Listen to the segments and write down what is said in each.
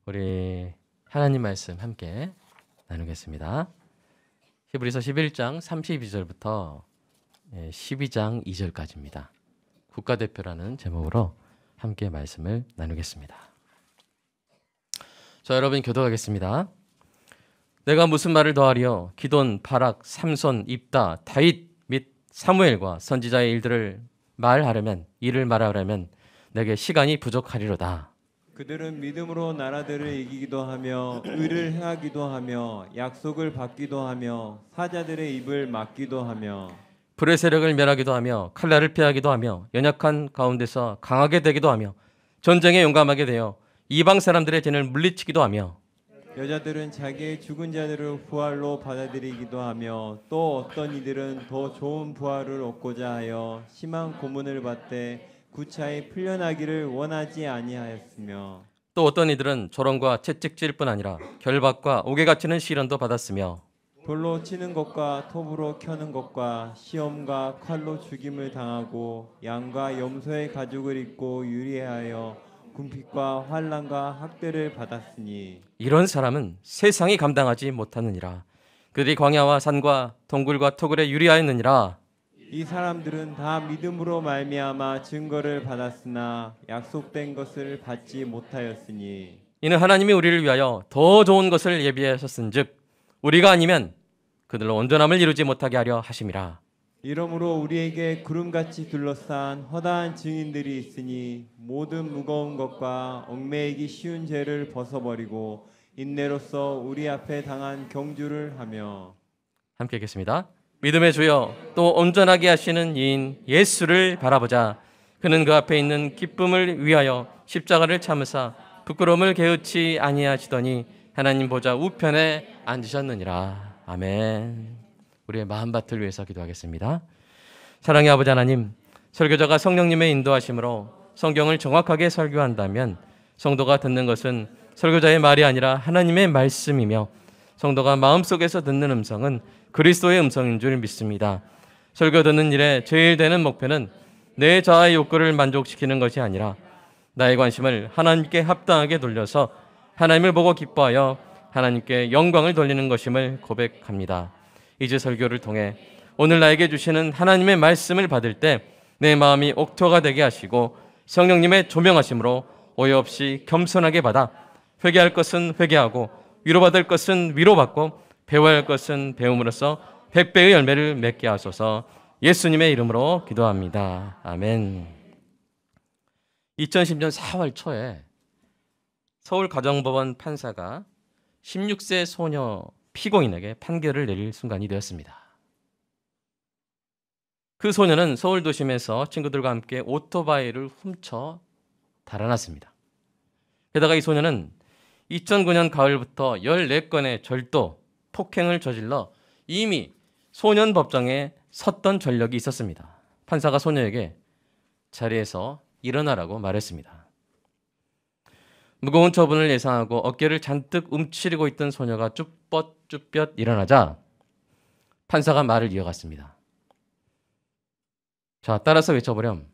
우리 하나님 말씀 함께 나누겠습니다. 히브리서 11장 32절부터 12장 2절까지입니다. 국가대표라는 제목으로 함께 말씀을 나누겠습니다. 자, 여러분 교도하겠습니다. 내가 무슨 말을 더하리요? 기돈, 바락, 삼손, 입다, 다윗 및 사무엘과 선지자의 일을 말하려면 내게 시간이 부족하리로다. 그들은 믿음으로 나라들을 이기기도 하며 의를 행하기도 하며 약속을 받기도 하며 사자들의 입을 막기도 하며 불의 세력을 멸하기도 하며 칼날을 피하기도 하며 연약한 가운데서 강하게 되기도 하며 전쟁에 용감하게 되어 이방 사람들의 진을 물리치기도 하며 여자들은 자기의 죽은 자들을 부활로 받아들이기도 하며 또 어떤 이들은 더 좋은 부활을 얻고자 하여 심한 고문을 받되 구차히 풀려나기를 원하지 아니하였으며 또 어떤 이들은 조롱과 채찍질 뿐 아니라 결박과 옥에 갇히는 시련도 받았으며 돌로 치는 것과 톱으로 켜는 것과 시험과 칼로 죽임을 당하고 양과 염소의 가죽을 입고 유리하여 궁핍과 환난과 학대를 받았으니 이런 사람은 세상이 감당하지 못하느니라. 그들이 광야와 산과 동굴과 토굴에 유리하였느니라. 이 사람들은 다 믿음으로 말미암아 증거를 받았으나 약속된 것을 받지 못하였으니 이는 하나님이 우리를 위하여 더 좋은 것을 예비하셨은즉 우리가 아니면 그들로 온전함을 이루지 못하게 하려 하심이라. 이러므로 우리에게 구름같이 둘러싼 허다한 증인들이 있으니 모든 무거운 것과 얽매이기 쉬운 죄를 벗어버리고 인내로써 우리 앞에 당한 경주를 하며 함께 읽겠습니다. 믿음의 주여 또 온전하게 하시는 이인 예수를 바라보자. 그는 그 앞에 있는 기쁨을 위하여 십자가를 참으사 부끄러움을 개의치 아니하시더니 하나님 보좌 우편에 앉으셨느니라. 아멘. 우리의 마음밭을 위해서 기도하겠습니다. 사랑의 아버지 하나님, 설교자가 성령님의 인도하심으로 성경을 정확하게 설교한다면 성도가 듣는 것은 설교자의 말이 아니라 하나님의 말씀이며 성도가 마음속에서 듣는 음성은 그리스도의 음성인 줄 믿습니다. 설교 듣는 일에 제일 되는 목표는 내 자아의 욕구를 만족시키는 것이 아니라 나의 관심을 하나님께 합당하게 돌려서 하나님을 보고 기뻐하여 하나님께 영광을 돌리는 것임을 고백합니다. 이제 설교를 통해 오늘 나에게 주시는 하나님의 말씀을 받을 때 내 마음이 옥토가 되게 하시고 성령님의 조명하심으로 오해 없이 겸손하게 받아 회개할 것은 회개하고 위로받을 것은 위로받고 배워야 할 것은 배움으로써 100배의 열매를 맺게 하소서. 예수님의 이름으로 기도합니다. 아멘. 2010년 4월 초에 서울가정법원 판사가 16세 소녀 피고인에게 판결을 내릴 순간이 되었습니다. 그 소녀는 서울 도심에서 친구들과 함께 오토바이를 훔쳐 달아났습니다. 게다가 이 소녀는 2009년 가을부터 14건의 절도, 폭행을 저질러 이미 소년 법정에 섰던 전력이 있었습니다. 판사가 소녀에게 자리에서 일어나라고 말했습니다. 무거운 처분을 예상하고 어깨를 잔뜩 움츠리고 있던 소녀가 쭈뼛쭈뼛 일어나자 판사가 말을 이어갔습니다. 자, 따라서 외쳐보렴.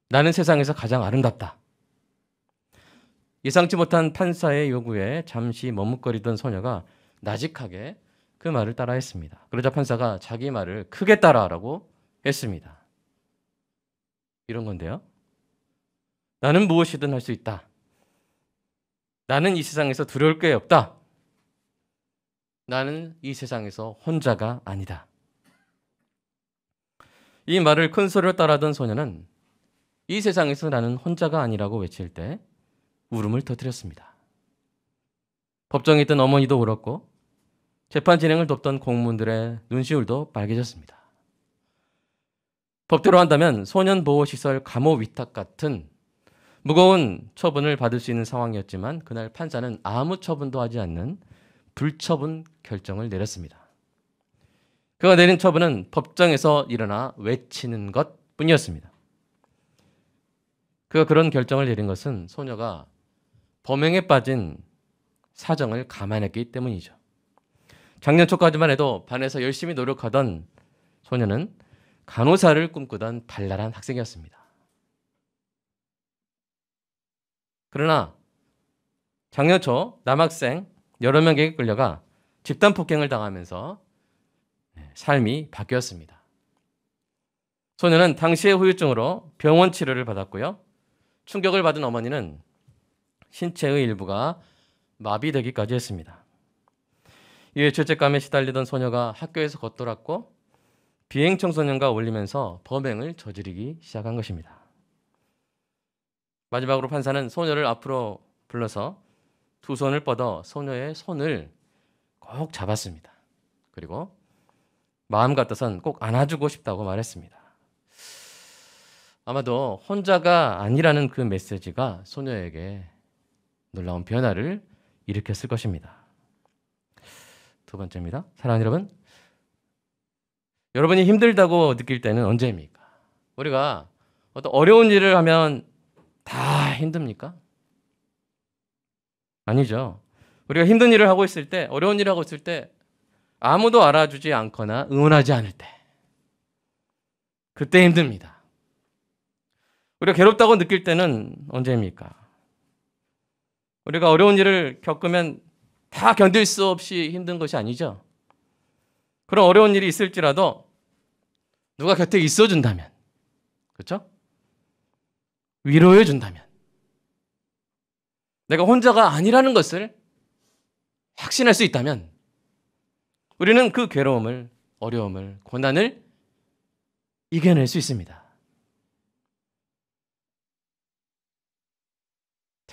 나는 세상에서 가장 아름답다. 예상치 못한 판사의 요구에 잠시 머뭇거리던 소녀가 나직하게 그 말을 따라했습니다. 그러자 판사가 자기 말을 크게 따라하라고 했습니다. 이런 건데요. 나는 무엇이든 할 수 있다. 나는 이 세상에서 두려울 게 없다. 나는 이 세상에서 혼자가 아니다. 이 말을 큰 소리로 따라하던 소녀는 이 세상에서 나는 혼자가 아니라고 외칠 때 울음을 터뜨렸습니다. 법정에 있던 어머니도 울었고 재판 진행을 돕던 공무원들의 눈시울도 빨개졌습니다. 법대로 한다면 소년보호시설 감호 위탁 같은 무거운 처분을 받을 수 있는 상황이었지만 그날 판사는 아무 처분도 하지 않는 불처분 결정을 내렸습니다. 그가 내린 처분은 법정에서 일어나 외치는 것뿐이었습니다. 그가 그런 결정을 내린 것은 소녀가 범행에 빠진 사정을 감안했기 때문이죠. 작년 초까지만 해도 반에서 열심히 노력하던 소녀는 간호사를 꿈꾸던 발랄한 학생이었습니다. 그러나 작년 초 남학생 여러 명에게 끌려가 집단 폭행을 당하면서 삶이 바뀌었습니다. 소녀는 당시의 후유증으로 병원 치료를 받았고요. 충격을 받은 어머니는 신체의 일부가 마비되기까지 했습니다. 이에 죄책감에 시달리던 소녀가 학교에서 겉돌았고 비행 청소년과 어울리면서 범행을 저지르기 시작한 것입니다. 마지막으로 판사는 소녀를 앞으로 불러서 두 손을 뻗어 소녀의 손을 꼭 잡았습니다. 그리고 마음 같아선 꼭 안아주고 싶다고 말했습니다. 아마도 혼자가 아니라는 그 메시지가 소녀에게 놀라운 변화를 일으켰을 것입니다. 두 번째입니다. 사랑하는 여러분, 여러분이 힘들다고 느낄 때는 언제입니까? 우리가 어떤 어려운 일을 하면 다 힘듭니까? 아니죠. 우리가 힘든 일을 하고 있을 때, 어려운 일을 하고 있을 때 아무도 알아주지 않거나 응원하지 않을 때, 그때 힘듭니다. 우리가 괴롭다고 느낄 때는 언제입니까? 우리가 어려운 일을 겪으면 다 견딜 수 없이 힘든 것이 아니죠. 그런 어려운 일이 있을지라도 누가 곁에 있어준다면, 그렇죠? 위로해준다면, 내가 혼자가 아니라는 것을 확신할 수 있다면 우리는 그 괴로움을, 어려움을, 고난을 이겨낼 수 있습니다.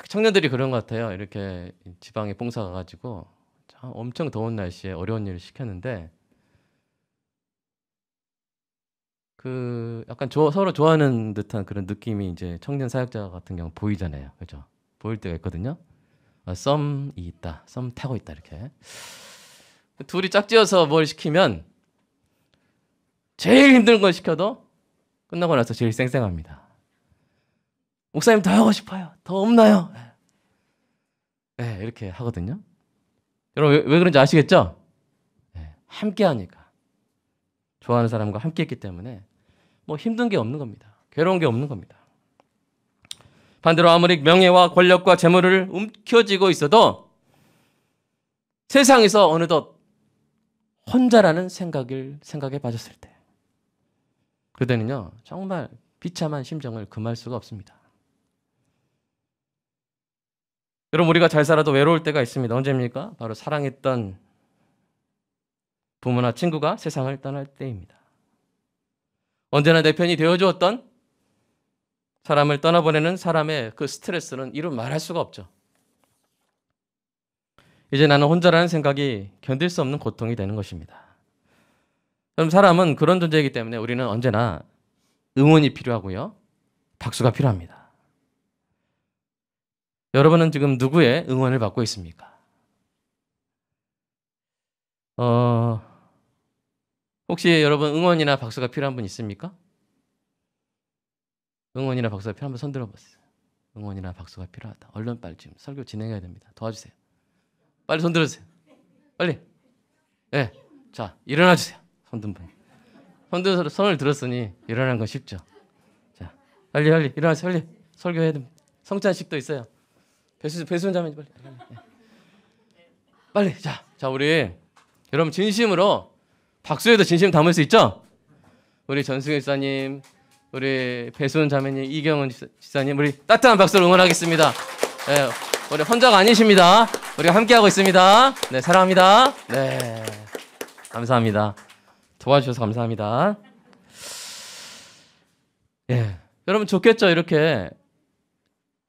청년들이 그런 것 같아요. 이렇게 지방에 봉사 가가지고 엄청 더운 날씨에 어려운 일을 시켰는데 그 약간 서로 좋아하는 듯한 그런 느낌이 이제 청년 사역자 같은 경우 보이잖아요. 그렇죠? 보일 때가 있거든요. 썸이 있다. 썸 타고 있다 이렇게. 둘이 짝지어서 뭘 시키면 제일 힘든 걸 시켜도 끝나고 나서 제일 쌩쌩합니다. 목사님 더 하고 싶어요. 더 없나요? 네, 이렇게 하거든요. 여러분 왜 그런지 아시겠죠? 네, 함께 하니까. 좋아하는 사람과 함께 했기 때문에 뭐 힘든 게 없는 겁니다. 괴로운 게 없는 겁니다. 반대로 아무리 명예와 권력과 재물을 움켜쥐고 있어도 세상에서 어느덧 혼자라는 생각에 빠졌을 때 그때는요 정말 비참한 심정을 금할 수가 없습니다. 여러분 우리가 잘 살아도 외로울 때가 있습니다. 언제입니까? 바로 사랑했던 부모나 친구가 세상을 떠날 때입니다. 언제나 내 편이 되어주었던 사람을 떠나보내는 사람의 그 스트레스는 이루 말할 수가 없죠. 이제 나는 혼자라는 생각이 견딜 수 없는 고통이 되는 것입니다. 그럼 사람은 그런 존재이기 때문에 우리는 언제나 응원이 필요하고요. 박수가 필요합니다. 여러분은 지금 누구의 응원을 받고 있습니까? 혹시 여러분 응원이나 박수가 필요한 분 있습니까? 응원이나 박수가 필요한 분 손 들어보세요. 응원이나 박수가 필요하다. 얼른 빨리 지금 설교 진행해야 됩니다. 도와주세요. 빨리 손 들어주세요. 빨리. 네. 자, 일어나 주세요. 손 든 분. 손을 들었으니 일어나는 건 쉽죠. 자, 빨리 일어나세요. 빨리 설교해야 됩니다. 성찬식도 있어요. 배수연 자매님 빨리. 네. 빨리. 자, 우리 여러분 진심으로 박수에도 진심 담을 수 있죠? 우리 전승일 지사님, 우리 배수연 자매님, 이경은 지사님, 우리 따뜻한 박수로 응원하겠습니다. 네, 우리 혼자가 아니십니다. 우리가 함께하고 있습니다. 네, 사랑합니다. 네, 감사합니다. 도와주셔서 감사합니다. 예, 여러분 좋겠죠? 이렇게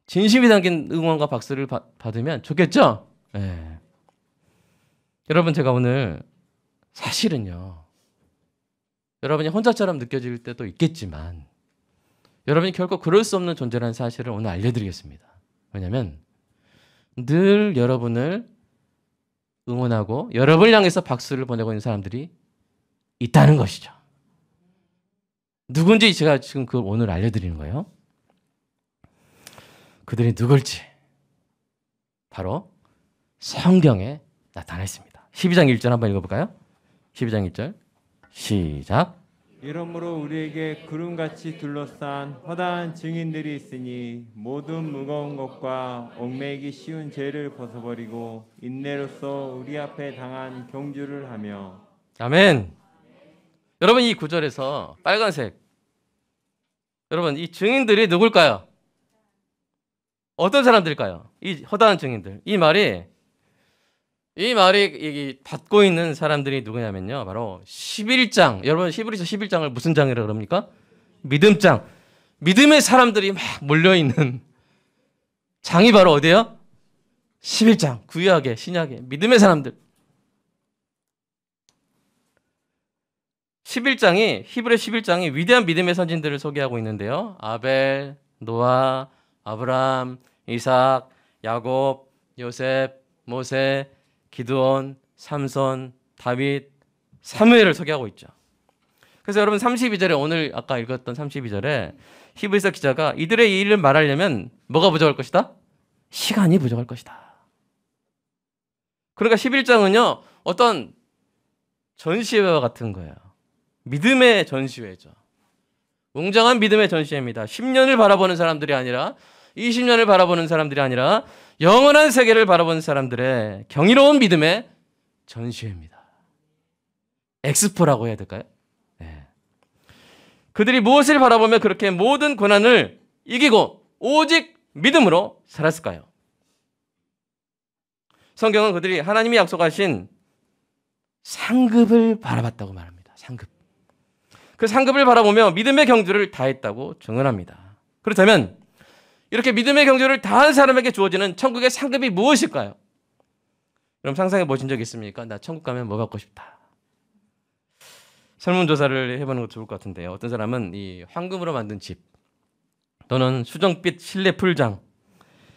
진심이 담긴 응원과 박수를 받으면 좋겠죠? 예. 여러분 제가 오늘 사실은요. 여러분이 혼자처럼 느껴질 때도 있겠지만 여러분이 결코 그럴 수 없는 존재라는 사실을 오늘 알려드리겠습니다. 왜냐하면 늘 여러분을 응원하고 여러분을 향해서 박수를 보내고 있는 사람들이 있다는 것이죠. 누군지 제가 지금 그걸 오늘 알려드리는 거예요. 그들이 누굴지 바로 성경에 나타나 있습니다. 12장 1절 한번 읽어볼까요? 12장 1절 시작. 이러므로 우리에게 구름같이 둘러싼 허다한 증인들이 있으니 모든 무거운 것과 얽매이기 쉬운 죄를 벗어버리고 인내로써 우리 앞에 당한 경주를 하며. 아멘. 여러분 이 구절에서 빨간색, 여러분 이 증인들이 누굴까요? 어떤 사람들일까요? 이 허다한 증인들. 이 말이 받고 있는 사람들이 누구냐면요. 바로 11장. 여러분 히브리서 11장을 무슨 장이라고 그럽니까? 믿음장. 믿음의 사람들이 막 몰려있는 장이 바로 어디예요? 11장. 구약의 신약의 믿음의 사람들. 11장이 히브리 11장이 위대한 믿음의 선진들을 소개하고 있는데요. 아벨, 노아, 아브라함, 이삭, 야곱, 요셉, 모세, 기드온, 삼손, 다윗, 사무엘을 소개하고 있죠. 그래서 여러분 32절에 오늘 아까 읽었던 32절에 히브리서 기자가 이들의 이 일을 말하려면 뭐가 부족할 것이다? 시간이 부족할 것이다. 그러니까 11장은요. 어떤 전시회와 같은 거예요. 믿음의 전시회죠. 웅장한 믿음의 전시회입니다. 10년을 바라보는 사람들이 아니라 20년을 바라보는 사람들이 아니라 영원한 세계를 바라보는 사람들의 경이로운 믿음의 전시회입니다. 엑스포라고 해야 될까요? 네. 그들이 무엇을 바라보며 그렇게 모든 고난을 이기고 오직 믿음으로 살았을까요? 성경은 그들이 하나님이 약속하신 상급을 바라봤다고 말합니다. 상급. 그 상급을 바라보며 믿음의 경주를 다했다고 증언합니다. 그렇다면 이렇게 믿음의 경주를 다한 사람에게 주어지는 천국의 상급이 무엇일까요? 그럼 상상해 보신 적 있습니까? 나 천국 가면 뭐 받고 싶다. 설문조사를 해보는 것도 좋을 것 같은데요. 어떤 사람은 이 황금으로 만든 집 또는 수정빛 실내 풀장,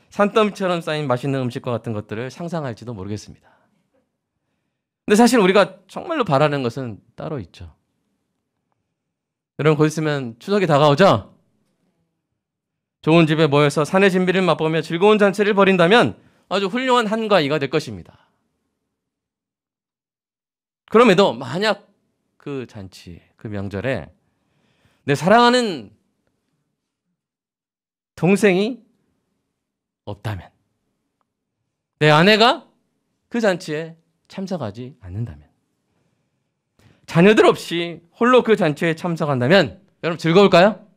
산더미처럼 쌓인 맛있는 음식과 같은 것들을 상상할지도 모르겠습니다. 근데 사실 우리가 정말로 바라는 것은 따로 있죠. 여러분 곧 있으면 추석이 다가오죠? 좋은 집에 모여서 산의 진미를 맛보며 즐거운 잔치를 벌인다면 아주 훌륭한 한과 이가 될 것입니다. 그럼에도 만약 그 잔치, 그 명절에 내 사랑하는 동생이 없다면, 내 아내가 그 잔치에 참석하지 않는다면, 자녀들 없이 홀로 그 잔치에 참석한다면 여러분 즐거울까요?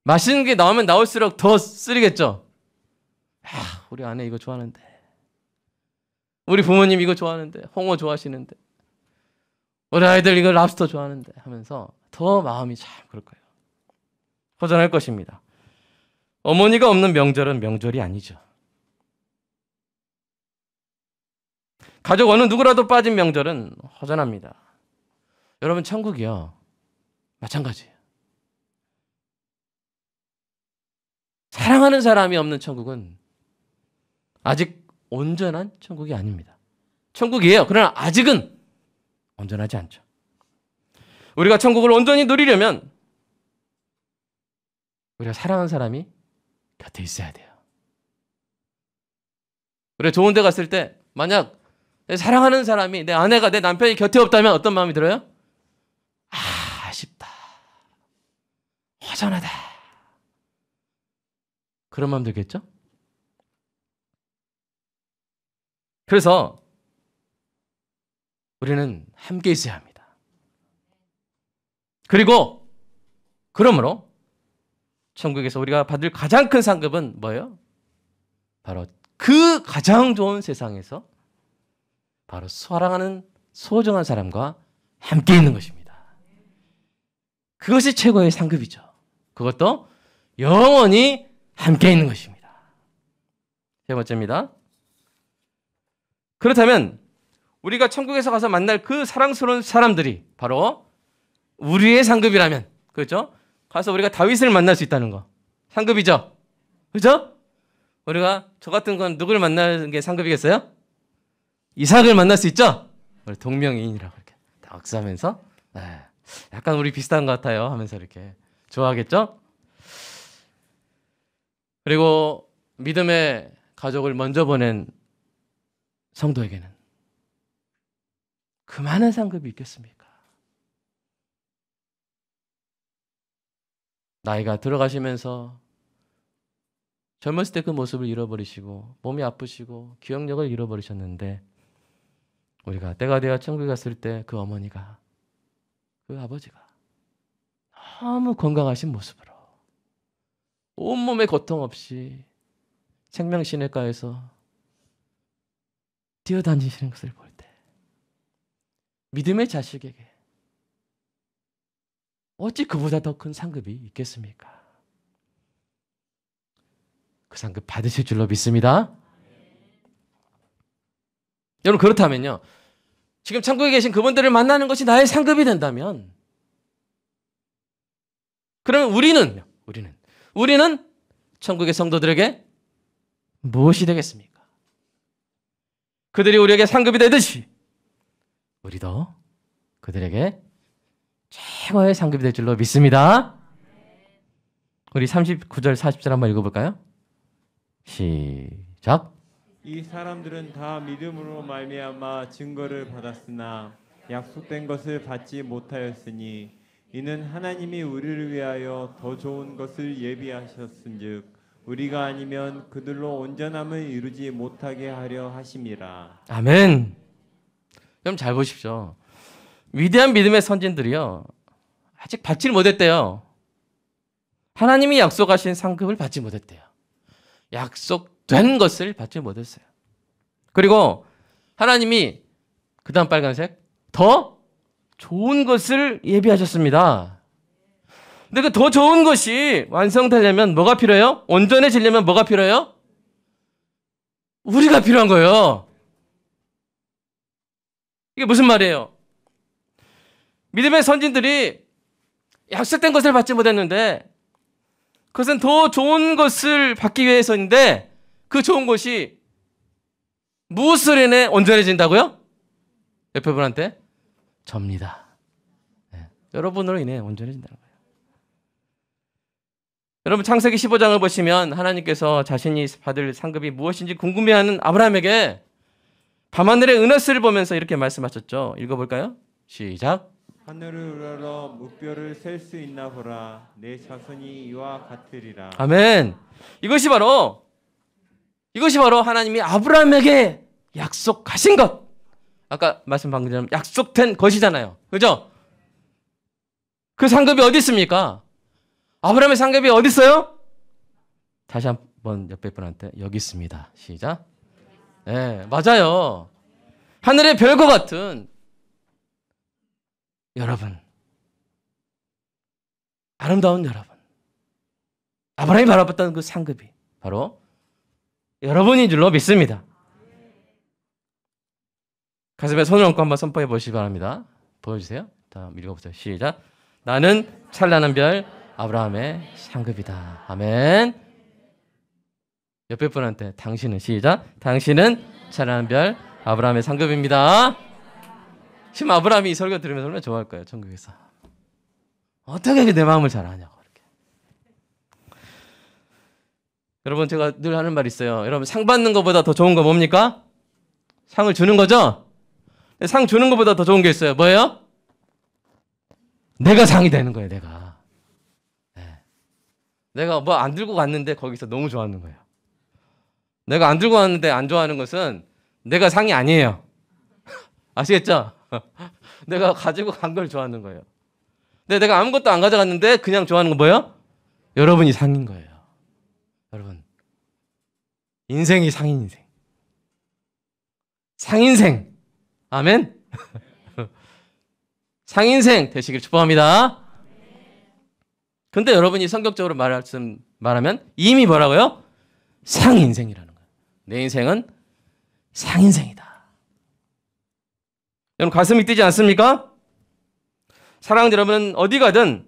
맛있는 게 나오면 나올수록 더 쓰리겠죠? 우리 아내 이거 좋아하는데, 우리 부모님 이거 좋아하는데, 홍어 좋아하시는데, 우리 아이들 이거 랍스터 좋아하는데 하면서 더 마음이 참 그럴 거예요. 허전할 것입니다. 어머니가 없는 명절은 명절이 아니죠. 가족 어느 누구라도 빠진 명절은 허전합니다. 여러분 천국이요. 마찬가지예요. 사랑하는 사람이 없는 천국은 아직 온전한 천국이 아닙니다. 천국이에요. 그러나 아직은 온전하지 않죠. 우리가 천국을 온전히 누리려면 우리가 사랑하는 사람이 곁에 있어야 돼요. 그래 좋은 데 갔을 때 만약 내 사랑하는 사람이, 내 아내가, 내 남편이 곁에 없다면 어떤 마음이 들어요? 아쉽다. 허전하다. 그런 마음 들겠죠? 그래서 우리는 함께 있어야 합니다. 그리고 그러므로 천국에서 우리가 받을 가장 큰 상급은 뭐예요? 바로 그 가장 좋은 세상에서 바로 사랑하는 소중한 사람과 함께 있는 것입니다. 그것이 최고의 상급이죠. 그것도 영원히 함께 있는 것입니다. 세 번째입니다. 그렇다면 우리가 천국에서 가서 만날 그 사랑스러운 사람들이 바로 우리의 상급이라면, 그렇죠? 가서 우리가 다윗을 만날 수 있다는 거 상급이죠. 그렇죠? 우리가 저 같은 건 누구를 만나는 게 상급이겠어요? 이삭을 만날 수 있죠? 우리 동명이인이라고 이렇게 악수하면서 약간 우리 비슷한 것 같아요 하면서 이렇게 좋아하겠죠? 그리고 믿음의 가족을 먼저 보낸 성도에게는 그 많은 상급이 있겠습니까? 나이가 들어가시면서 젊었을 때 그 모습을 잃어버리시고 몸이 아프시고 기억력을 잃어버리셨는데 우리가 때가 되어 천국에 갔을 때 그 어머니가 그 아버지가 너무 건강하신 모습으로 온몸에 고통 없이 생명시내가에서 뛰어다니시는 것을 볼 때 믿음의 자식에게 어찌 그보다 더 큰 상급이 있겠습니까? 그 상급 받으실 줄로 믿습니다. 여러분 그렇다면요. 지금 천국에 계신 그분들을 만나는 것이 나의 상급이 된다면 그러면 우리는 천국의 성도들에게 무엇이 되겠습니까? 그들이 우리에게 상급이 되듯이 우리도 그들에게 최고의 상급이 될 줄로 믿습니다. 우리 39절 40절 한번 읽어볼까요? 시작. 이 사람들은 다 믿음으로 말미암아 증거를 받았으나 약속된 것을 받지 못하였으니 이는 하나님이 우리를 위하여 더 좋은 것을 예비하셨은즉 우리가 아니면 그들로 온전함을 이루지 못하게 하려 하심이라. 아멘. 그럼 잘 보십시오. 위대한 믿음의 선진들이요 아직 받지 못했대요. 하나님이 약속하신 상급을 받지 못했대요. 약속된 것을 받지 못했어요. 그리고 하나님이 그 다음 빨간색 더 좋은 것을 예비하셨습니다. 근데 그 더 좋은 것이 완성되려면 뭐가 필요해요? 온전해지려면 뭐가 필요해요? 우리가 필요한 거예요. 이게 무슨 말이에요? 믿음의 선진들이 약속된 것을 받지 못했는데 그것은 더 좋은 것을 받기 위해서인데 그 좋은 것이 무엇을 인해 온전해진다고요? 옆에 분한테 접니다. 네. 여러분으로 인해 온전해진다는 거예요. 여러분 창세기 15장을 보시면 하나님께서 자신이 받을 상급이 무엇인지 궁금해하는 아브라함에게 밤하늘의 은하수를 보면서 이렇게 말씀하셨죠. 읽어볼까요? 시작. 하늘을 우러러 묵별을 셀 수 있나 보라. 내 자손이 이와 같으리라. 아멘. 이것이 바로 하나님이 아브라함에게 약속하신 것. 아까 말씀 방금 전에 약속된 것이잖아요. 그죠? 그 상급이 어디 있습니까? 아브라함의 상급이 어디 있어요? 다시 한번 옆에 분한테 여기 있습니다. 시작. 네, 맞아요. 하늘의 별과 같은 여러분, 아름다운 여러분, 아브라함이 바라봤던 그 상급이 바로 여러분인 줄로 믿습니다. 가슴에 손을 얹고 한번 선포해 보시기 바랍니다. 보여주세요. 다음 읽어보세요. 시작. 나는 찬란한 별 아브라함의 상급이다. 아멘. 옆에 분한테 당신은 시작. 당신은 찬란한 별 아브라함의 상급입니다. 지금 아브라함이 이 설교 들으면서 얼마나 좋아할 거예요. 천국에서. 어떻게 내 마음을 잘 아냐고. 이렇게. 여러분 제가 늘 하는 말 있어요. 여러분 상 받는 것보다 더 좋은 거 뭡니까? 상을 주는 거죠? 상 주는 것보다 더 좋은 게 있어요. 뭐예요? 내가 상이 되는 거예요. 내가 뭐 안 들고 갔는데 거기서 너무 좋아하는 거예요. 내가 안 들고 왔는데 안 좋아하는 것은 내가 상이 아니에요. 아시겠죠? 내가 가지고 간 걸 좋아하는 거예요. 근데 내가 아무것도 안 가져갔는데 그냥 좋아하는 건 뭐예요? 여러분이 상인 거예요. 여러분 인생이 상인 인생. 상인생. 아멘. 상인생 되시길 축복합니다. 근데 여러분이 성격적으로 말하면 이미 뭐라고요? 상인생이라는 거예요. 내 인생은 상인생이다. 여러분 가슴이 뛰지 않습니까? 사랑하는 여러분 어디 가든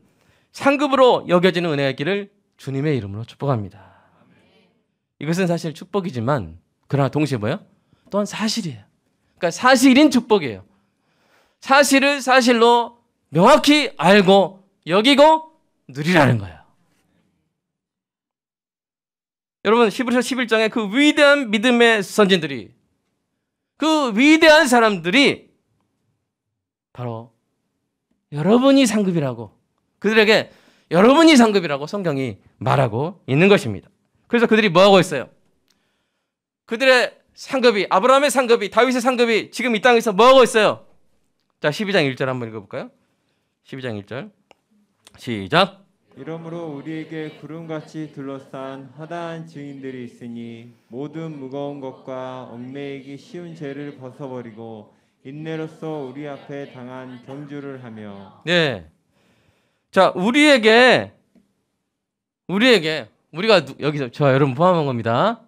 상급으로 여겨지는 은혜의 길을 주님의 이름으로 축복합니다. 이것은 사실 축복이지만 그러나 동시에 뭐예요? 또한 사실이에요. 그러니까 사실인 축복이에요. 사실을 사실로 명확히 알고 여기고 누리라는 거예요. 여러분 히브리서 11장에 그 위대한 믿음의 선진들이 그 위대한 사람들이 바로 여러분이 상급이라고 그들에게 여러분이 상급이라고 성경이 말하고 있는 것입니다. 그래서 그들이 뭐하고 있어요? 그들의 상급이, 아브라함의 상급이, 다윗의 상급이 지금 이 땅에서 뭐하고 있어요? 자, 12장 1절 한번 읽어볼까요? 12장 1절 시작. 이러므로 우리에게 구름같이 둘러싼 허다한 증인들이 있으니 모든 무거운 것과 얽매이기 쉬운 죄를 벗어버리고 인내로써 우리 앞에 당한 경주를 하며. 네. 자, 우리가 여기서 저 여러분 포함한 겁니다.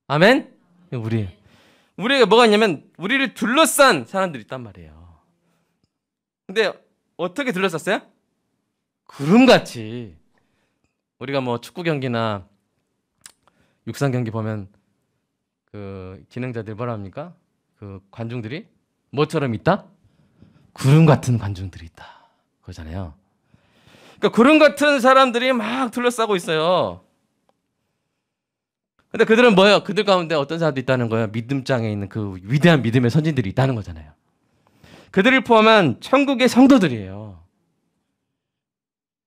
아멘? 우리에게 뭐가 있냐면 우리를 둘러싼 사람들이 있단 말이에요. 근데 어떻게 둘러쌌어요? 구름같이. 우리가 뭐 축구 경기나 육상 경기 보면 그 진행자들 뭐라 합니까? 그 관중들이 뭐처럼 있다? 구름 같은 관중들이 있다. 그러잖아요. 그러니까 구름 같은 사람들이 막 둘러싸고 있어요. 근데 그들은 뭐예요? 그들 가운데 어떤 사람도 있다는 거예요. 믿음장에 있는 그 위대한 믿음의 선진들이 있다는 거잖아요. 그들을 포함한 천국의 성도들이에요.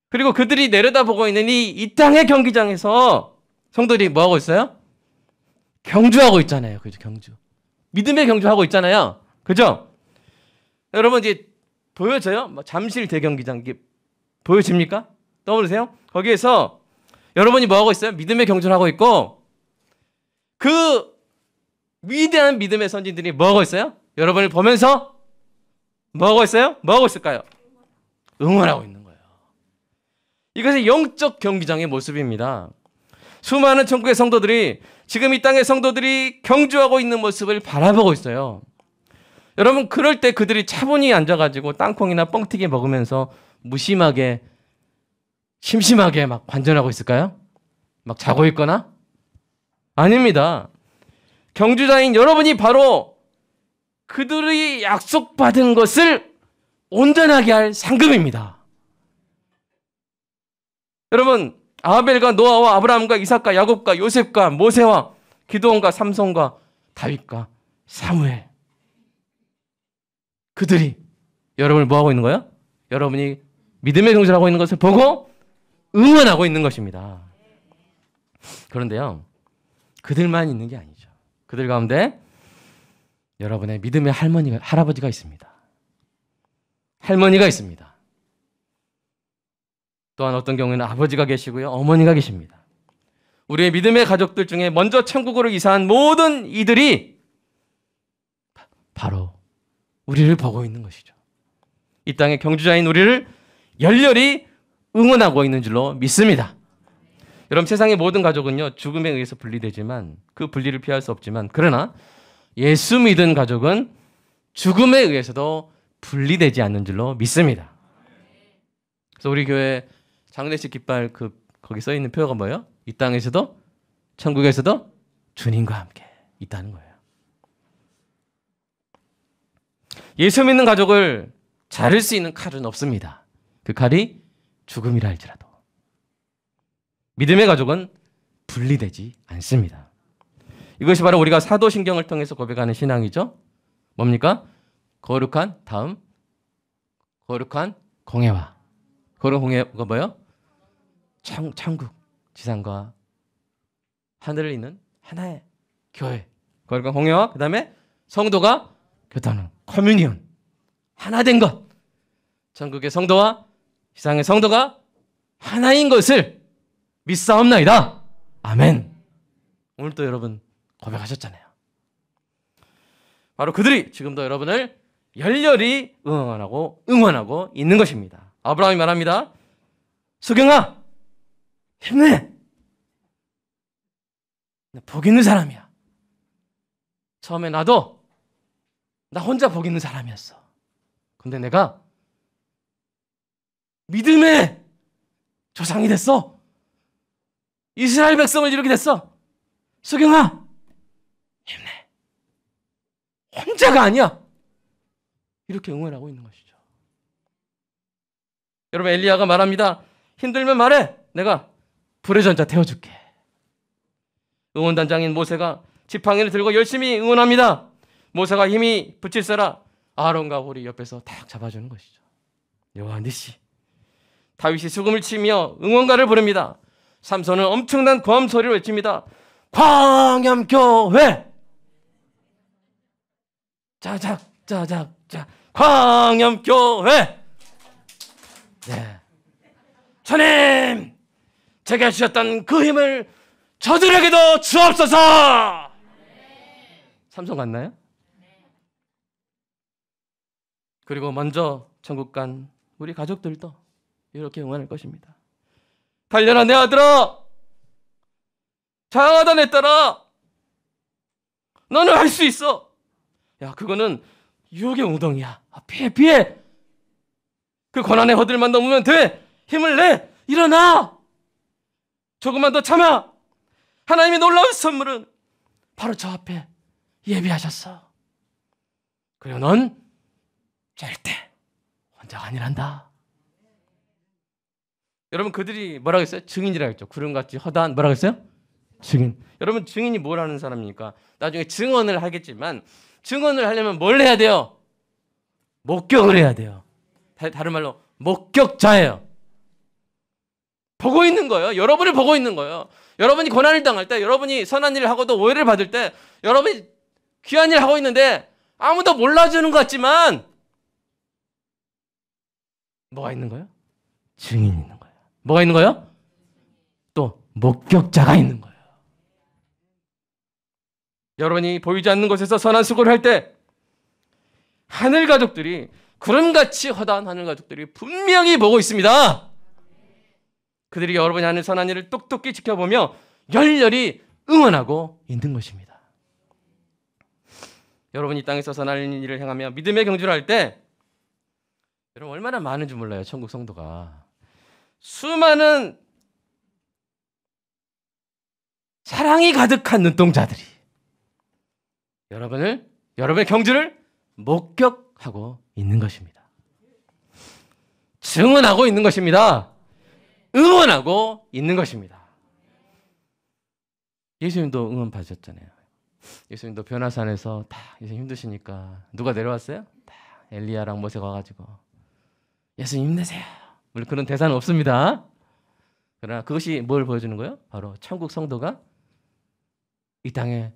그리고 그들이 내려다보고 있는 이 땅의 경기장에서 성도들이 뭐하고 있어요? 경주하고 있잖아요. 그죠? 경주. 믿음의 경주하고 있잖아요. 그죠? 여러분 이제 보여져요? 잠실 대경기장 이게 보여집니까? 떠오르세요? 거기에서 여러분이 뭐하고 있어요? 믿음의 경주를 하고 있고 그 위대한 믿음의 선진들이 뭐하고 있어요? 여러분을 보면서 뭐하고 있어요? 뭐하고 있을까요? 응원하고 있는 거예요. 이것이 영적 경기장의 모습입니다. 수많은 천국의 성도들이 지금 이 땅의 성도들이 경주하고 있는 모습을 바라보고 있어요. 여러분 그럴 때 그들이 차분히 앉아가지고 땅콩이나 뻥튀기 먹으면서 무심하게 심심하게 막 관전하고 있을까요? 막 자고 있거나? 아닙니다. 경주자인 여러분이 바로 그들이 약속받은 것을 온전하게 할 상급입니다. 여러분 아벨과 노아와 아브라함과 이삭과 야곱과 요셉과 모세와 기드온과 삼손과 다윗과 사무엘 그들이 여러분을 뭐하고 있는 거예요? 여러분이 믿음의 경주를 하고 있는 것을 보고 응원하고 있는 것입니다. 그런데요 그들만 있는 게 아니죠. 그들 가운데 여러분의 믿음의 할아버지가 있습니다. 할머니가 있습니다. 또한 어떤 경우에는 아버지가 계시고요. 어머니가 계십니다. 우리의 믿음의 가족들 중에 먼저 천국으로 이사한 모든 이들이 바로 우리를 보고 있는 것이죠. 이 땅의 경주자인 우리를 열렬히 응원하고 있는 줄로 믿습니다. 여러분 세상의 모든 가족은요 죽음에 의해서 분리되지만 그 분리를 피할 수 없지만 그러나 예수 믿은 가족은 죽음에 의해서도 분리되지 않는 줄로 믿습니다. 그래서 우리 교회 장례식 깃발 거기 써 있는 표어가 뭐예요? 이 땅에서도 천국에서도 주님과 함께 있다는 거예요. 예수 믿는 가족을 자를 수 있는 칼은 없습니다. 그 칼이 죽음이라 할지라도 믿음의 가족은 분리되지 않습니다. 이것이 바로 우리가 사도신경을 통해서 고백하는 신앙이죠. 뭡니까? 거룩한 다음 거룩한 공예화. 거룩한 공예화가 뭐예요? 천국, 지상과 하늘을 잇는 하나의 교회. 거룩한 공예화. 그 다음에 성도가 교통하는 커뮤니온. 하나 된 것. 천국의 성도와 지상의 성도가 하나인 것을 믿사옵나이다. 아멘. 오늘 또 여러분 고백하셨잖아요. 바로 그들이 지금도 여러분을 열렬히 응원하고 있는 것입니다. 아브라함이 말합니다. 수경아, 힘내. 나 복 있는 사람이야. 처음에 나도 나 혼자 복 있는 사람이었어. 근데 내가 믿음의 조상이 됐어. 이스라엘 백성을 이루게 됐어. 수경아, 힘내. 혼자가 아니야. 이렇게 응원하고 있는 것이죠. 여러분 엘리야가 말합니다. 힘들면 말해. 내가 불의 전차 태워줄게. 응원단장인 모세가 지팡이를 들고 열심히 응원합니다. 모세가 힘이 붙일세라 아론과 홀이 옆에서 탁 잡아주는 것이죠. 여호와 니시 다윗이 수금을 치며 응원가를 부릅니다. 삼손은 엄청난 고함 소리를 외칩니다. 광염교회! 자작자작자 광염교회! 네. 주님! 제게 주셨던 그 힘을 저들에게도 주옵소서! 삼손 같나요? 그리고 먼저 천국 간 우리 가족들도 이렇게 응원할 것입니다. 달려라 내 아들아! 장하다 내 딸아! 너는 할 수 있어! 야, 그거는 유혹의 웅덩이야. 피해! 그 고난의 허들만 넘으면 돼! 힘을 내! 일어나! 조금만 더 참아! 하나님의 놀라운 선물은 바로 저 앞에 예비하셨어. 그리고 넌 절대 혼자가 아니란다. 여러분, 그들이 뭐라고 했어요? 증인이라고 했죠. 구름같이 허다한 뭐라고 했어요? 증인. 여러분, 증인이 뭘 하는 사람입니까? 나중에 증언을 하겠지만 증언을 하려면 뭘 해야 돼요? 목격을 해야 돼요. 다른 말로 목격자예요. 보고 있는 거예요. 여러분을 보고 있는 거예요. 여러분이 고난을 당할 때, 여러분이 선한 일을 하고도 오해를 받을 때, 여러분이 귀한 일을 하고 있는데 아무도 몰라주는 것 같지만 뭐가 있는 거예요? 증인이 있는 거예요. 뭐가 있는 거예요? 또 목격자가 있는 거예요. 여러분이 보이지 않는 곳에서 선한 수고를 할 때 하늘 가족들이, 구름같이 허다한 하늘 가족들이 분명히 보고 있습니다. 그들이 여러분이 하는 선한 일을 똑똑히 지켜보며 열렬히 응원하고 있는 것입니다. 여러분이 이 땅에서 선한 일을 행하며 믿음의 경주를 할 때 여러분 얼마나 많은지 몰라요. 천국 성도가 수많은 사랑이 가득한 눈동자들이 여러분의 경주를 목격하고 있는 것입니다. 증언하고 있는 것입니다. 응원하고 있는 것입니다. 예수님도 응원 받으셨잖아요. 예수님도 변화산에서 다 예수님 힘드시니까 누가 내려왔어요? 다 엘리야랑 모세가 와가지고 예수님 힘내세요. 물론 그런 대사는 없습니다. 그러나 그것이 뭘 보여주는 거예요? 바로 천국 성도가 이 땅의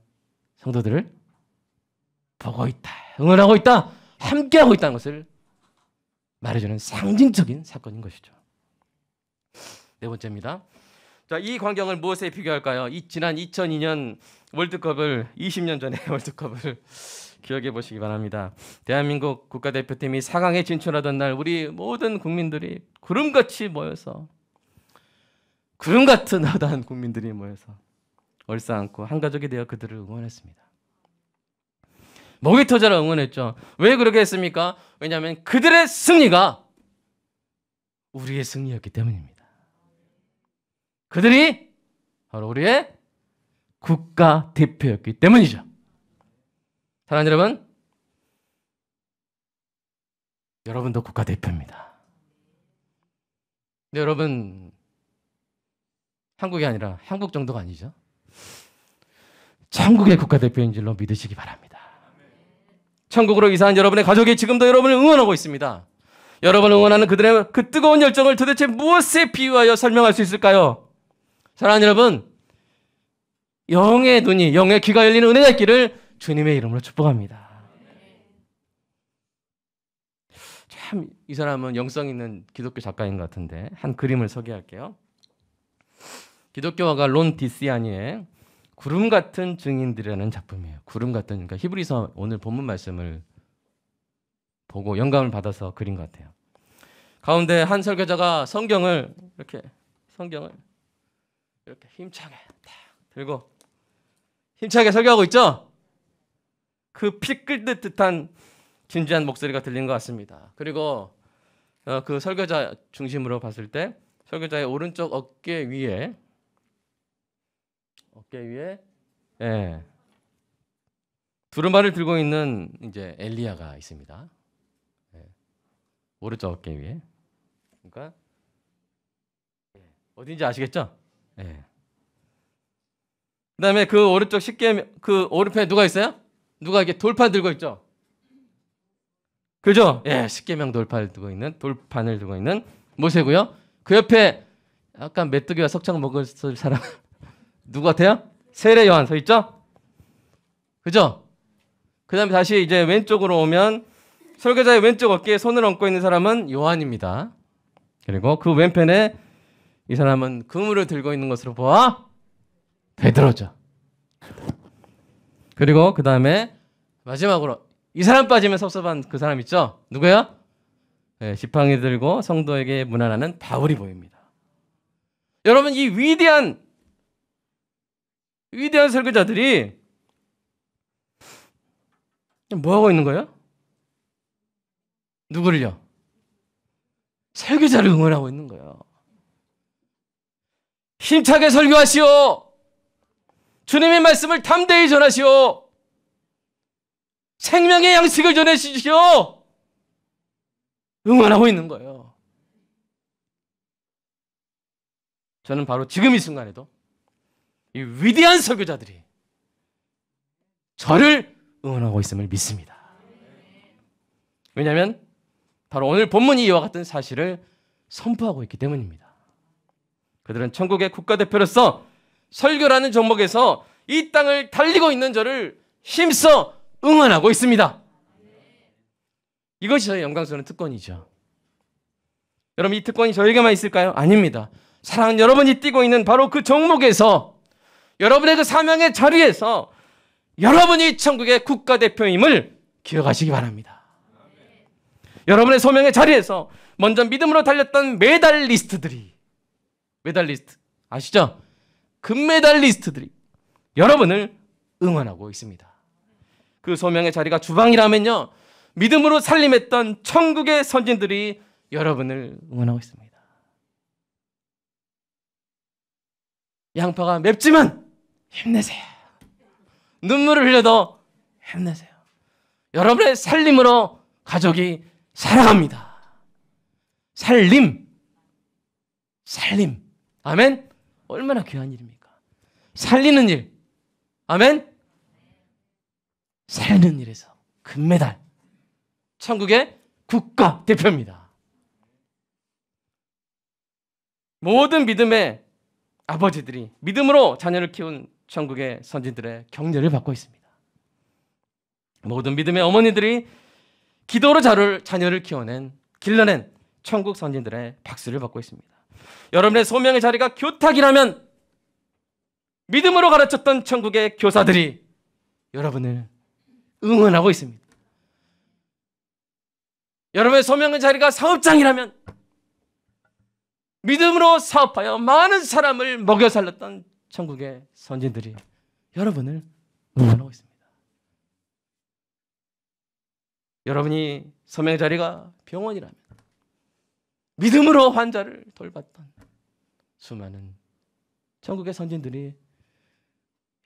성도들을 보고 있다, 응원하고 있다, 함께하고 있다는 것을 말해주는 상징적인 사건인 것이죠. 네 번째입니다. 자, 이 광경을 무엇에 비교할까요? 지난 2002년 월드컵을 20년 전에 월드컵을 기억해 보시기 바랍니다. 대한민국 국가대표팀이 4강에 진출하던 날 우리 모든 국민들이 구름같이 모여서 구름 같은 허다한 국민들이 모여서 얼싸안고 한 가족이 되어 그들을 응원했습니다. 목이 터져라 응원했죠. 왜 그렇게 했습니까? 왜냐하면 그들의 승리가 우리의 승리였기 때문입니다. 그들이 바로 우리의 국가대표였기 때문이죠. 사랑하는 여러분, 여러분도 국가대표입니다. 근데 여러분, 한국이 아니라 한국 정도가 아니죠. 천국의 국가대표인 줄로 믿으시기 바랍니다. 천국으로 이사한 여러분의 가족이 지금도 여러분을 응원하고 있습니다. 여러분을 응원하는 그들의 그 뜨거운 열정을 도대체 무엇에 비유하여 설명할 수 있을까요? 사랑하는 여러분, 영의 눈이, 영의 귀가 열리는 은혜가 있기를 주님의 이름으로 축복합니다. 참 이 사람은 영성 있는 기독교 작가인 것 같은데 한 그림을 소개할게요. 기독교화가 론 디시아니의 구름 같은 증인들이라는 작품이에요. 구름 같은, 그러니까 히브리서 오늘 본문 말씀을 보고 영감을 받아서 그린 것 같아요. 가운데 한 설교자가 성경을 이렇게 힘차게 딱 들고 힘차게 설교하고 있죠? 그 피 끓듯 듯한 진지한 목소리가 들리는 것 같습니다. 그리고 그 설교자 중심으로 봤을 때 설교자의 오른쪽 어깨 위에 두루마리를 들고 있는 이제 엘리야가 있습니다. 오른쪽 어깨 위에. 그러니까 어딘지 아시겠죠? 그다음에 그 오른쪽 그 오른편에 누가 있어요? 누가 이렇게 돌판 들고 있죠? 그죠? 십계명 돌판을 들고 있는 모세고요. 그 옆에 약간 메뚜기와 석창 먹었을 사람 누구 같아요? 세례 요한 서 있죠? 그죠? 그 다음에 다시 이제 왼쪽으로 오면 설교자의 왼쪽 어깨에 손을 얹고 있는 사람은 요한입니다. 그리고 그 왼편에 이 사람은 그물을 들고 있는 것으로 보아 베드로죠. 그리고 그 다음에 마지막으로 이 사람 빠지면 섭섭한 그 사람 있죠? 누구예요? 네, 지팡이 들고 성도에게 문안하는 바울이 보입니다. 여러분, 이 위대한 설교자들이 뭐 하고 있는 거예요? 누구를요? 설교자를 응원하고 있는 거예요. 힘차게 설교하시오. 주님의 말씀을 담대히 전하시오. 생명의 양식을 전해주시오. 응원하고 있는 거예요. 저는 바로 지금 이 순간에도 이 위대한 설교자들이 저를 응원하고 있음을 믿습니다. 왜냐하면 바로 오늘 본문이 이와 같은 사실을 선포하고 있기 때문입니다. 그들은 천국의 국가대표로서 설교라는 종목에서 이 땅을 달리고 있는 저를 힘써 응원하고 있습니다. 이것이 저의 영광스러운 특권이죠. 여러분, 이 특권이 저에게만 있을까요? 아닙니다. 사랑하는 여러분이 뛰고 있는 바로 그 종목에서, 여러분의 그 사명의 자리에서 여러분이 천국의 국가대표임을 기억하시기 바랍니다. 여러분의 소명의 자리에서 먼저 믿음으로 달렸던 메달리스트 아시죠? 금메달리스트들이 여러분을 응원하고 있습니다. 그 소명의 자리가 주방이라면요, 믿음으로 살림했던 천국의 선진들이 여러분을 응원하고 있습니다. 양파가 맵지만 힘내세요. 눈물을 흘려도 힘내세요. 여러분의 살림으로 가족이 살아갑니다. 살림. 아멘? 얼마나 귀한 일입니까? 살리는 일. 아멘? 살리는 일에서 금메달. 천국의 국가대표입니다. 모든 믿음의 아버지들이 믿음으로 자녀를 키운 천국의 선진들의 격려를 받고 있습니다. 모든 믿음의 어머니들이 기도로 자녀를 길러낸 천국 선진들의 박수를 받고 있습니다. 여러분의 소명의 자리가 교탁이라면 믿음으로 가르쳤던 천국의 교사들이 여러분을 응원하고 있습니다. 여러분의 소명의 자리가 사업장이라면 믿음으로 사업하여 많은 사람을 먹여 살렸던 천국의 선진들이 여러분을 응원하고 있습니다. 여러분이 소명의 자리가 병원이라면 믿음으로 환자를 돌봤던 수많은 천국의 선진들이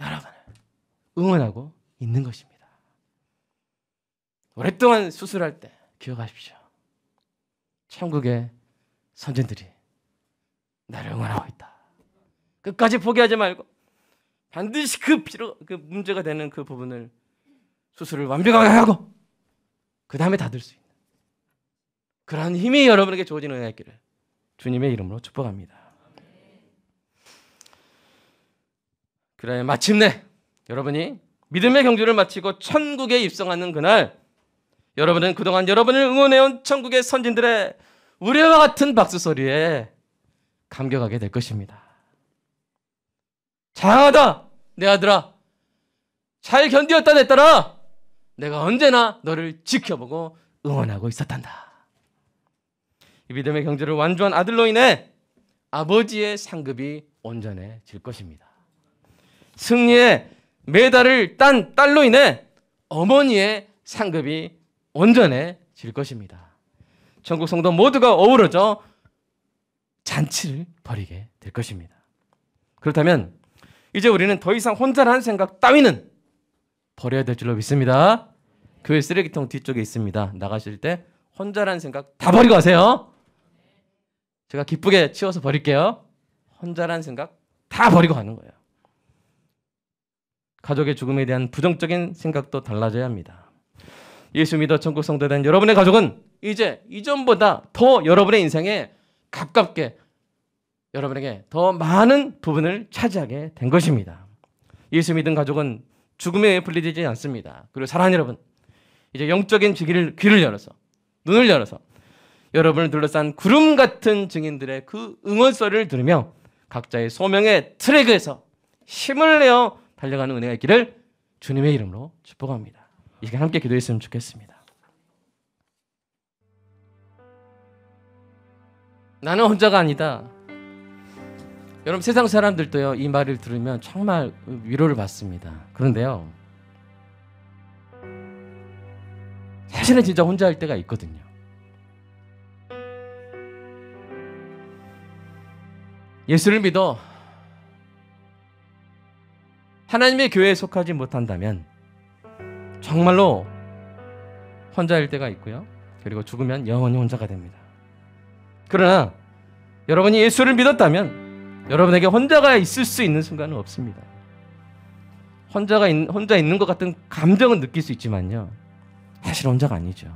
여러분을 응원하고 있는 것입니다. 오랫동안 수술할 때 기억하십시오. 천국의 선진들이 나를 응원하고 있다. 끝까지 포기하지 말고 반드시 그 문제가 되는 그 부분을 수술을 완벽하게 하고 그 다음에 닫을 수 있는 그러한 힘이 여러분에게 주어지는 은혜가 있기를 주님의 이름으로 축복합니다. 그래, 마침내 여러분이 믿음의 경주를 마치고 천국에 입성하는 그날, 여러분은 그동안 여러분을 응원해온 천국의 선진들의 우레와 같은 박수 소리에 감격하게 될 것입니다. 장하다 내 아들아, 잘 견디었다 내 딸아, 내가 언제나 너를 지켜보고 응원하고 있었단다. 이 믿음의 경주를 완주한 아들로 인해 아버지의 상급이 온전해질 것입니다. 승리의 메달을 딴 딸로 인해 어머니의 상급이 온전해질 것입니다. 천국 성도 모두가 어우러져 잔치를 벌이게 될 것입니다. 그렇다면 이제 우리는 더 이상 혼자라는 생각 따위는 버려야 될 줄로 믿습니다. 교회 쓰레기통 뒤쪽에 있습니다. 나가실 때 혼자라는 생각 다 버리고 가세요. 제가 기쁘게 치워서 버릴게요. 혼자라는 생각 다 버리고 가는 거예요. 가족의 죽음에 대한 부정적인 생각도 달라져야 합니다. 예수 믿어 천국 성도된 여러분의 가족은 이제 이전보다 더 여러분의 인생에 가깝게 여러분에게 더 많은 부분을 차지하게 된 것입니다. 예수 믿은 가족은 죽음에 분리되지 않습니다. 그리고 사랑하는 여러분, 이제 영적인 귀를 열어서, 눈을 열어서 여러분을 둘러싼 구름 같은 증인들의 그 응원소리를 들으며 각자의 소명의 트랙에서 힘을 내어 달려가는 은혜가 있기를 주님의 이름으로 축복합니다. 이 시간 함께 기도했으면 좋겠습니다. 나는 혼자가 아니다. 여러분, 세상 사람들도요, 이 말을 들으면 정말 위로를 받습니다. 그런데요, 사실은 진짜 혼자 할 때가 있거든요. 예수를 믿어 하나님의 교회에 속하지 못한다면 정말로 혼자일 때가 있고요. 그리고 죽으면 영원히 혼자가 됩니다. 그러나 여러분이 예수를 믿었다면 여러분에게 혼자가 있을 수 있는 순간은 없습니다. 혼자 있는 것 같은 감정은 느낄 수 있지만요, 사실 혼자가 아니죠.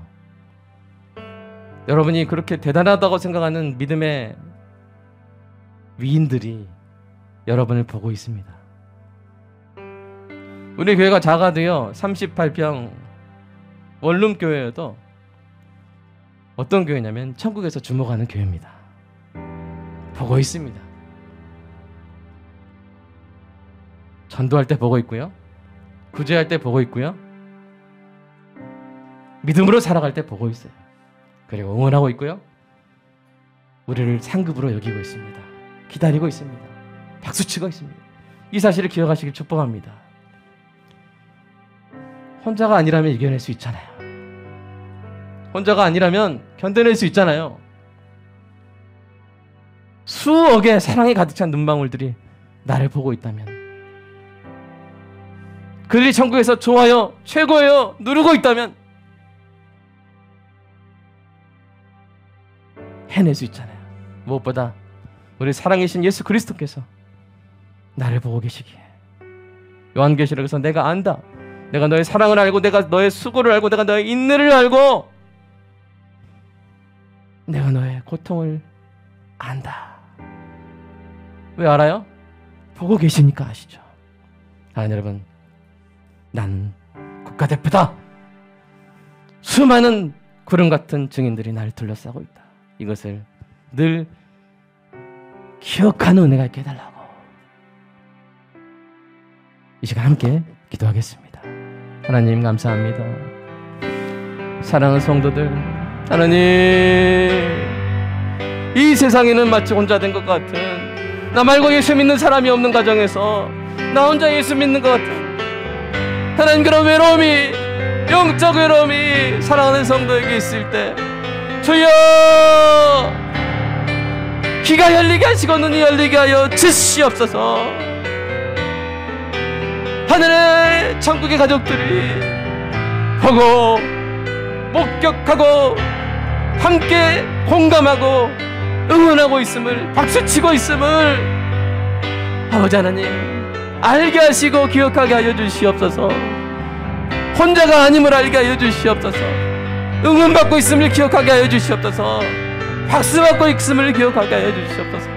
여러분이 그렇게 대단하다고 생각하는 믿음의 위인들이 여러분을 보고 있습니다. 우리 교회가 작아도요, 38평 원룸 교회여도 어떤 교회냐면 천국에서 주목하는 교회입니다. 보고 있습니다. 전도할 때 보고 있고요, 구제할 때 보고 있고요, 믿음으로 살아갈 때 보고 있어요. 그리고 응원하고 있고요, 우리를 상급으로 여기고 있습니다. 기다리고 있습니다. 박수치고 있습니다. 이 사실을 기억하시길 축복합니다. 혼자가 아니라면 이겨낼 수 있잖아요. 혼자가 아니라면 견뎌낼 수 있잖아요. 수억의 사랑이 가득 찬 눈망울들이 나를 보고 있다면, 그들이 천국에서 좋아요, 최고예요 누르고 있다면 해낼 수 있잖아요. 무엇보다 우리 사랑이신 예수 그리스도께서 나를 보고 계시기에, 요한계시록에서 내가 안다, 내가 너의 사랑을 알고, 내가 너의 수고를 알고, 내가 너의 인내를 알고, 내가 너의 고통을 안다. 왜 알아요? 보고 계시니까 아시죠. 여러분, 나는 국가대표다. 수많은 구름 같은 증인들이 나를 둘러싸고 있다. 이것을 늘 기억하는 은혜가 있게 해달라고 이 시간 함께 기도하겠습니다. 하나님 감사합니다. 사랑하는 성도들, 하나님, 이 세상에는 마치 혼자 된 것 같은, 나 말고 예수 믿는 사람이 없는 가정에서 나 혼자 예수 믿는 것 같은 하나님, 그런 외로움이, 영적 외로움이 사랑하는 성도에게 있을 때 주여 귀가 열리게 하시고 눈이 열리게 하여 주시옵소서. 하늘의 천국의 가족들이 보고 목격하고 함께 공감하고 응원하고 있음을, 박수치고 있음을 아버지 하나님 알게 하시고 기억하게 하여 주시옵소서. 혼자가 아님을 알게 하여 주시옵소서. 응원받고 있음을 기억하게 하여 주시옵소서. 박수받고 있음을 기억하게 하여 주시옵소서.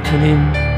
주님,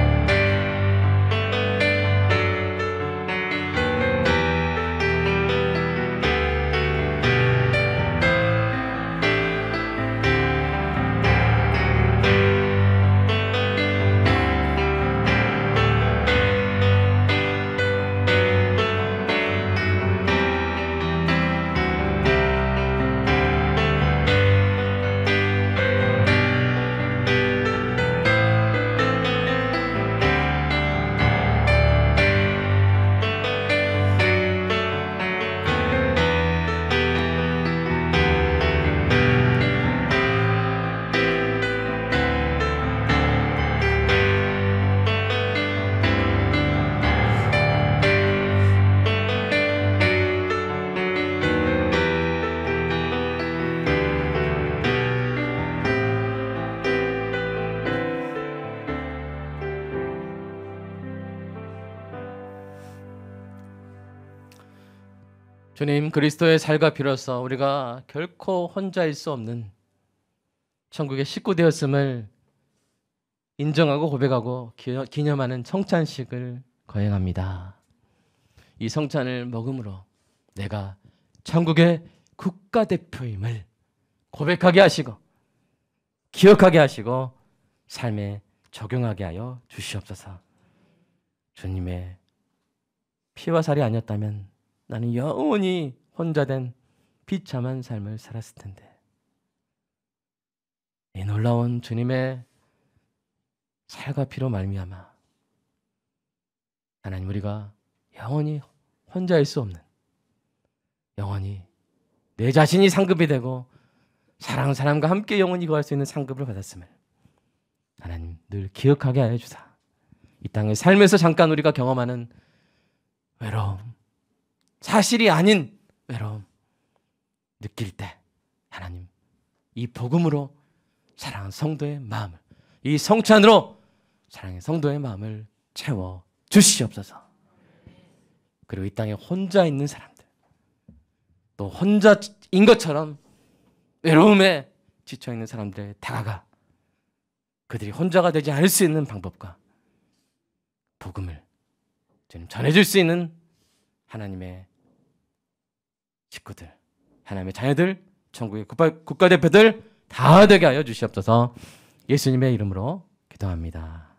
주님, 그리스도의 살과 피로써 우리가 결코 혼자일 수 없는 천국의 식구 되었음을 인정하고 고백하고 기념하는 성찬식을 거행합니다. 이 성찬을 먹음으로 내가 천국의 국가대표임을 고백하게 하시고 기억하게 하시고 삶에 적용하게 하여 주시옵소서. 주님의 피와 살이 아니었다면 나는 영원히 혼자 된 비참한 삶을 살았을 텐데, 이 놀라운 주님의 살과 피로 말미암아 하나님, 우리가 영원히 혼자일 수 없는, 영원히 내 자신이 상급이 되고 사랑하는 사람과 함께 영원히 거할 수 있는 상급을 받았음을 하나님 늘 기억하게 하여 주사. 이 땅의 삶에서 잠깐 우리가 경험하는 외로움, 사실이 아닌 외로움 느낄 때 하나님 이 복음으로 사랑하는 성도의 마음을, 이 성찬으로 사랑의 성도의 마음을 채워 주시옵소서. 그리고 이 땅에 혼자 있는 사람들, 또 혼자인 것처럼 외로움에 지쳐있는 사람들에 다가가 그들이 혼자가 되지 않을 수 있는 방법과 복음을 전해줄 수 있는 하나님의 식구들, 하나님의 자녀들, 천국의 국가대표들 다 되게 하여 주시옵소서. 예수님의 이름으로 기도합니다.